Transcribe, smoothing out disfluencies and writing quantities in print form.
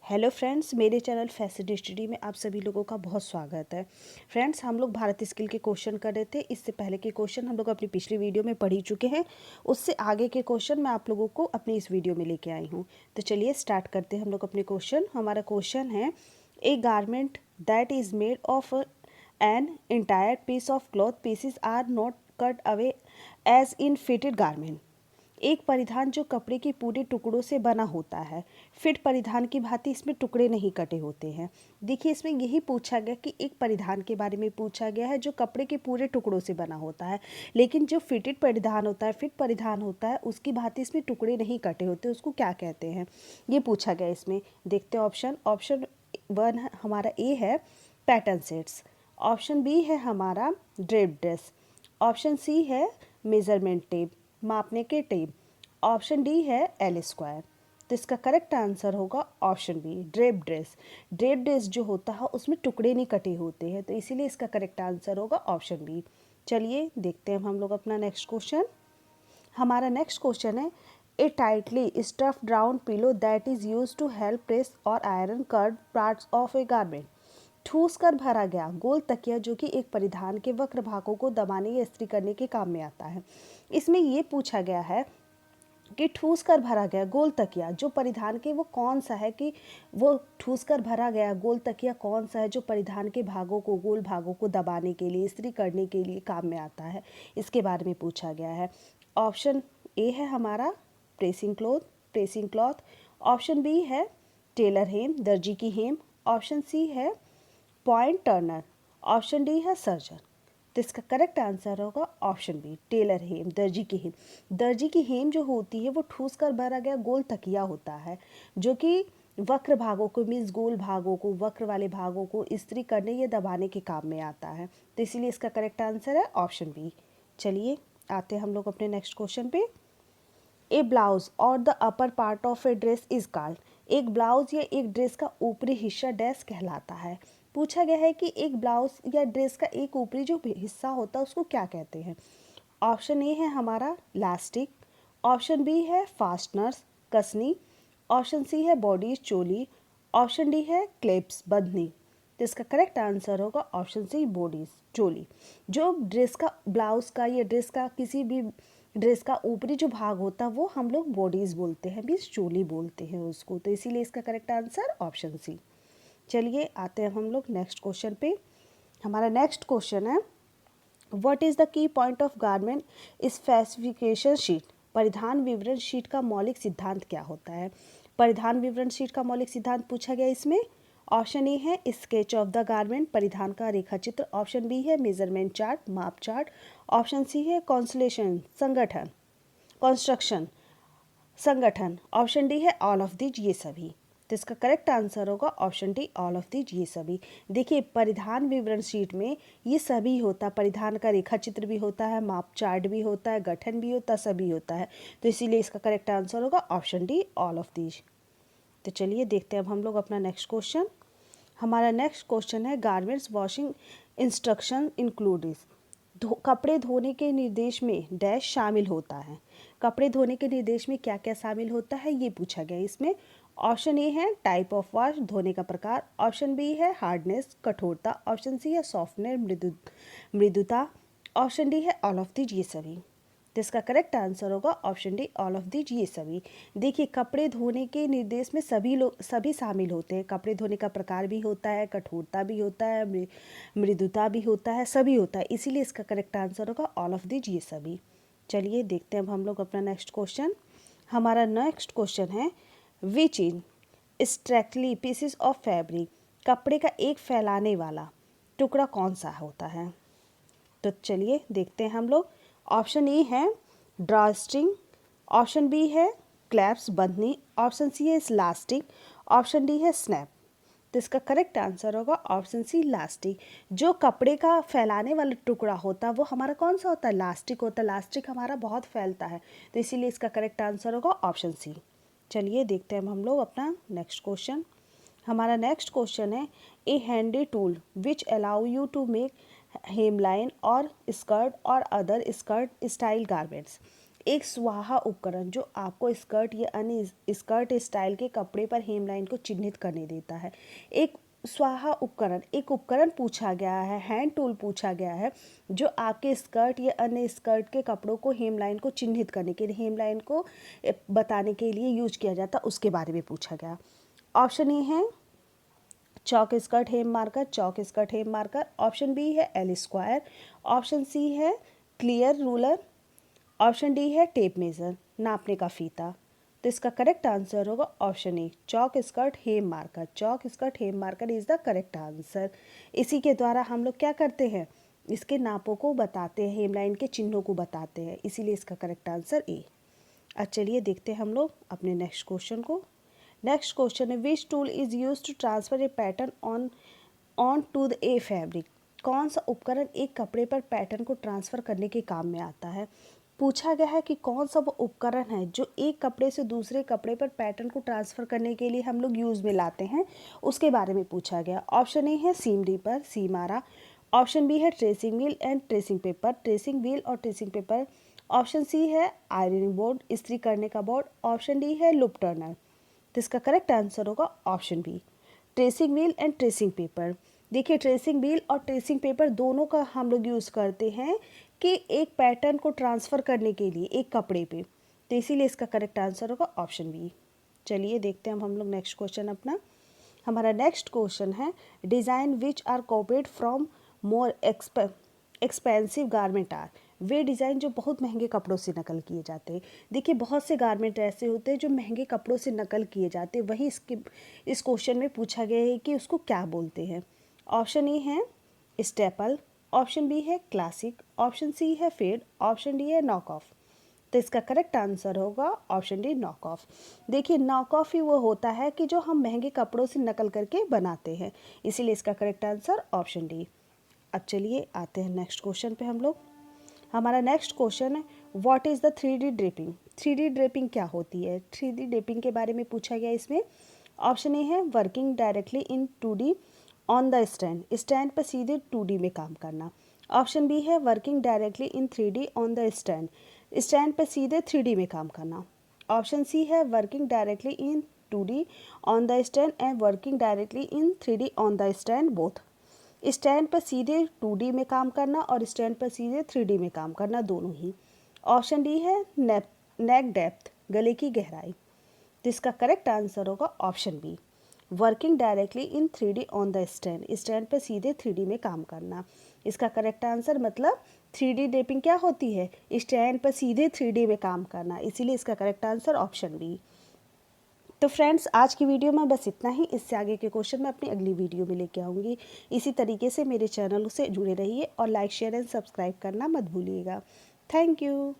Hello friends, मेरे channel fashion study में आप सभी लोगों का बहुत स्वागत है। फ्रेंड्स, हम लोग भारत स्किल के क्वेश्चन कर रहे थे। इससे पहले के क्वेश्चन हम लोग अपनी पिछली वीडियो में पढ़ ही चुके हैं। उससे आगे के क्वेश्चन मैं आप लोगों को अपनी इस वीडियो में लेके आई हूँ। तो चलिए स्टार्ट करते हैं हम लोग अपने क्वेश्चन। हमारा क्वेश्चन है, a garment that is made of an entire piece of cloth pieces are not cut away as in fitted garment. एक परिधान जो कपड़े के पूरे टुकड़ों से बना होता है, फिट परिधान की भांति इसमें टुकड़े नहीं कटे होते हैं। देखिए, इसमें यही पूछा गया कि एक परिधान के बारे में पूछा गया है जो कपड़े के पूरे टुकड़ों से बना होता है, लेकिन जो फिटेड परिधान होता है, फिट परिधान होता है, उसकी भांति इसमें टुकड़े नहीं कटे होते, उसको क्या कहते हैं, ये पूछा गया इसमें। देखते हैं ऑप्शन। ऑप्शन 1 हमारा ए है पैटर्न सेट्स, ऑप्शन बी है हमारा ड्रेप ड्रेस, ऑप्शन सी है मेजरमेंट टेप, मापने के टेप, ऑप्शन डी है एल स्क्वायर। तो इसका करेक्ट आंसर होगा option B, drape dress. Drape dress जो होता है उसमें टुकड़े नहीं कटे होते हैं, तो इसीलिए इसका करेक्ट आंसर होगा ऑप्शन बी। चलिए देखते हैं हम लोग अपना नेक्स्ट क्वेश्चन। हमारा नेक्स्ट क्वेश्चन है, a tightly stuffed round pillow that is use to help press और iron curve parts of a garment. ठूस कर भरा गया गोल तकिया जो कि एक परिधान के वक्र भागों को दबाने या इस्त्री करने के काम में आता है। इसमें ये पूछा गया है कि ठूस कर भरा गया गोल तकिया जो परिधान के, वो कौन सा है, कि वो ठूस कर भरा गया गोल तकिया कौन सा है जो परिधान के भागों को, गोल भागों को दबाने के लिए, इस्त्री करने के लिए काम में आता है, इसके बारे में पूछा गया है। ऑप्शन ए है हमारा प्रेसिंग क्लॉथ, ऑप्शन बी है टेलर हेम, दर्जी की हेम, ऑप्शन सी है पॉइंट टर्नर, ऑप्शन डी है सर्जन। तो इसका करेक्ट आंसर होगा ऑप्शन बी, टेलर हेम, दर्जी की हेम। दर्जी की हेम जो होती है वो ठूस कर भरा गया गोल तकिया होता है जो कि वक्र भागों को, मीन्स गोल भागों को, वक्र वाले भागों को इस्त्री करने या दबाने के काम में आता है। तो इसीलिए इसका करेक्ट आंसर है ऑप्शन बी। चलिए आते हैं हम लोग अपने नेक्स्ट क्वेश्चन पे। ए ब्लाउज और the upper part of a dress is called. एक ब्लाउज या एक ड्रेस का ऊपरी हिस्सा ड्रेस कहलाता है। पूछा गया है कि एक ब्लाउज या ड्रेस का एक ऊपरी जो हिस्सा होता है उसको क्या कहते हैं। ऑप्शन ए है हमारा लास्टिक, ऑप्शन बी है फास्टनर्स, कसनी, ऑप्शन सी है बॉडीज, चोली, ऑप्शन डी है क्लिप्स, बंधनी। तो इसका करेक्ट आंसर होगा ऑप्शन सी, बॉडीज, चोली। जो ड्रेस का, ब्लाउज का या ड्रेस का, किसी भी ड्रेस का ऊपरी जो भाग होता है वो हम लोग बॉडीज बोलते हैं, मीन्स चोली बोलते हैं उसको। तो इसीलिए इसका करेक्ट आंसर ऑप्शन सी। चलिए आते हैं हम लोग नेक्स्ट क्वेश्चन पे। हमारा नेक्स्ट क्वेश्चन है, what is the key point of garment specification sheet. परिधान विवरण शीट का मौलिक सिद्धांत क्या होता है। परिधान विवरण शीट का मौलिक सिद्धांत पूछा गया इसमें। ऑप्शन ए है स्केच ऑफ द गारमेंट, परिधान का रेखा चित्र, ऑप्शन बी है मेजरमेंट चार्ट, माप चार्ट, ऑप्शन सी है कॉन्सलेशन, संगठन, कंस्ट्रक्शन, संगठन, ऑप्शन डी है ऑल ऑफ दीज, ये सभी। तो इसका करेक्ट आंसर होगा option D, all of these, ये सभी। देखिए, परिधान विवरण शीट में ये सभी होता है, परिधान का रेखा चित्र भी होता है, माप चार्ट भी होता है, गठन भी होता है, सभी होता है। तो इसीलिए इसका करेक्ट आंसर होगा option D, all of these. तो चलिए देखते हैं अब हम लोग अपना नेक्स्ट क्वेश्चन। हमारा नेक्स्ट क्वेश्चन है, गारमेंट्स वॉशिंग इंस्ट्रक्शन इंक्लूडिस। कपड़े धोने के निर्देश में डैश शामिल होता है। कपड़े धोने के निर्देश में क्या क्या शामिल होता है ये पूछा गया इसमें। ऑप्शन ए है टाइप ऑफ वॉश, धोने का प्रकार, ऑप्शन बी है हार्डनेस, कठोरता, ऑप्शन सी है सॉफ्टनेस, मृदुता, ऑप्शन डी है ऑल ऑफ दीज, ये सभी। तो इसका करेक्ट आंसर होगा option D, all of these, ये सभी। देखिए, कपड़े धोने के निर्देश में सभी शामिल होते हैं। कपड़े धोने का प्रकार भी होता है, कठोरता भी होता है, मृदुता भी होता है, सभी होता है। इसीलिए इसका करेक्ट आंसर होगा ऑल ऑफ दीज, ये सभी। चलिए देखते हैं अब हम लोग अपना नेक्स्ट क्वेश्चन। हमारा नेक्स्ट क्वेश्चन है, विच इन स्ट्रैक्टली पीसेस ऑफ फैब्रिक। कपड़े का एक फैलाने वाला टुकड़ा कौन सा होता है। तो चलिए देखते हैं हम लोग। ऑप्शन ए है ड्रॉस्ट्रिंग, ऑप्शन बी है क्लैप्स, बंधनी, ऑप्शन सी है इलास्टिक, ऑप्शन डी है स्नैप। तो इसका करेक्ट आंसर होगा ऑप्शन सी, इलास्टिक। जो कपड़े का फैलाने वाला टुकड़ा होता है वो हमारा कौन सा होता है, इलास्टिक होता है। इलास्टिक हमारा बहुत फैलता है, तो इसीलिए इसका करेक्ट आंसर होगा ऑप्शन सी। चलिए देखते हैं हम लोग अपना नेक्स्ट क्वेश्चन। हमारा नेक्स्ट क्वेश्चन है, a handy tool which allow you to make hemline और स्कर्ट और अदर स्कर्ट स्टाइल गारमेंट्स। एक स्वाहा उपकरण जो आपको स्कर्ट या अन्य स्कर्ट स्टाइल के कपड़े पर हेमलाइन को चिन्हित करने देता है। एक स्वाहा उपकरण, एक उपकरण पूछा गया है, हैंड टूल पूछा गया है जो आपके स्कर्ट या अन्य स्कर्ट के कपड़ों को हेमलाइन को चिन्हित करने के लिए, हेमलाइन को बताने के लिए यूज किया जाता, उसके बारे में पूछा गया। ऑप्शन ए है chalk skirt hem marker, chalk skirt hem marker. Option B है एल स्क्वायर। ऑप्शन सी है क्लियर रूलर। ऑप्शन डी है टेप मेजर, नापने का फीता। तो इसका करेक्ट आंसर होगा option A chalk skirt hem marker. Chalk skirt hem marker is the correct answer. इसी के द्वारा हम लोग क्या करते हैं, इसके नापों को बताते हैं, हेमलाइन के चिन्हों को बताते हैं, इसीलिए इसका करेक्ट आंसर ए। अब चलिए देखते हैं हम लोग अपने नेक्स्ट क्वेश्चन को। नेक्स्ट क्वेश्चन है which tool is use to transfer a pattern on to the a fabric. कौन सा उपकरण एक कपड़े पर पैटर्न को ट्रांसफ़र करने के काम में आता है। पूछा गया है कि कौन सा वो उपकरण है जो एक कपड़े से दूसरे कपड़े पर पैटर्न को ट्रांसफ़र करने के लिए हम लोग यूज़ में लाते हैं, उसके बारे में पूछा गया। ऑप्शन ए है सीम रीपर, सीमारा। ऑप्शन बी है tracing wheel and tracing paper, tracing wheel और ट्रेसिंग पेपर। ऑप्शन सी है आयरनिंग बोर्ड, इस्त्री करने का बोर्ड। ऑप्शन डी है लूप टर्नर। तो इसका करेक्ट आंसर होगा option B tracing wheel and tracing paper. देखिए ट्रेसिंग व्हील और ट्रेसिंग पेपर दोनों का हम लोग यूज़ करते हैं कि एक पैटर्न को ट्रांसफ़र करने के लिए एक कपड़े पे, तो इसीलिए इसका करेक्ट आंसर होगा ऑप्शन बी। चलिए देखते हैं हम लोग नेक्स्ट क्वेश्चन अपना। हमारा नेक्स्ट क्वेश्चन है design which are copied from more expensive garment are. वे डिज़ाइन जो बहुत महंगे कपड़ों से नकल किए जाते हैं। देखिए बहुत से गारमेंट ऐसे होते हैं जो महंगे कपड़ों से नकल किए जाते हैं, वही इस क्वेश्चन में पूछा गया है कि उसको क्या बोलते हैं। ऑप्शन ए है स्टेपल। ऑप्शन बी है क्लासिक। ऑप्शन सी है फेड। ऑप्शन डी है नॉक ऑफ। तो इसका करेक्ट आंसर होगा ऑप्शन डी नॉक ऑफ। देखिए नॉक ऑफ ही वो होता है कि जो हम महंगे कपड़ों से नकल करके बनाते हैं, इसीलिए इसका करेक्ट आंसर ऑप्शन डी। अब चलिए आते हैं नेक्स्ट क्वेश्चन पे हम लोग। हमारा नेक्स्ट क्वेश्चन है what is the 3D draping. 3D draping क्या होती है, 3D ड्रेपिंग के बारे में पूछा गया इसमें। ऑप्शन ए है working directly in 2D on the stand, stand पर सीधे 2D में काम करना। ऑप्शन बी है working directly in 3D on the stand, stand पर सीधे 3D में काम करना। ऑप्शन सी है working directly in 2D on the stand and working directly in 3D on the stand both. Stand पर सीधे 2D में काम करना और स्टैंड पर सीधे 3D में काम करना, दोनों ही। ऑप्शन डी है नेक डेप्थ, गले की गहराई। तो इसका करेक्ट आंसर होगा option be working directly in 3D on the stand, stand पर सीधे 3D में काम करना। इसका करेक्ट आंसर मतलब 3D ड्रेपिंग क्या होती है, स्टैंड पर सीधे 3D में काम करना, इसीलिए इसका करेक्ट आंसर ऑप्शन बी। तो फ्रेंड्स आज की वीडियो में बस इतना ही। इससे आगे के क्वेश्चन मैं अपनी अगली वीडियो में लेके आऊँगी। इसी तरीके से मेरे चैनल से जुड़े रहिए और लाइक शेयर एंड सब्सक्राइब करना मत भूलिएगा। Thank you.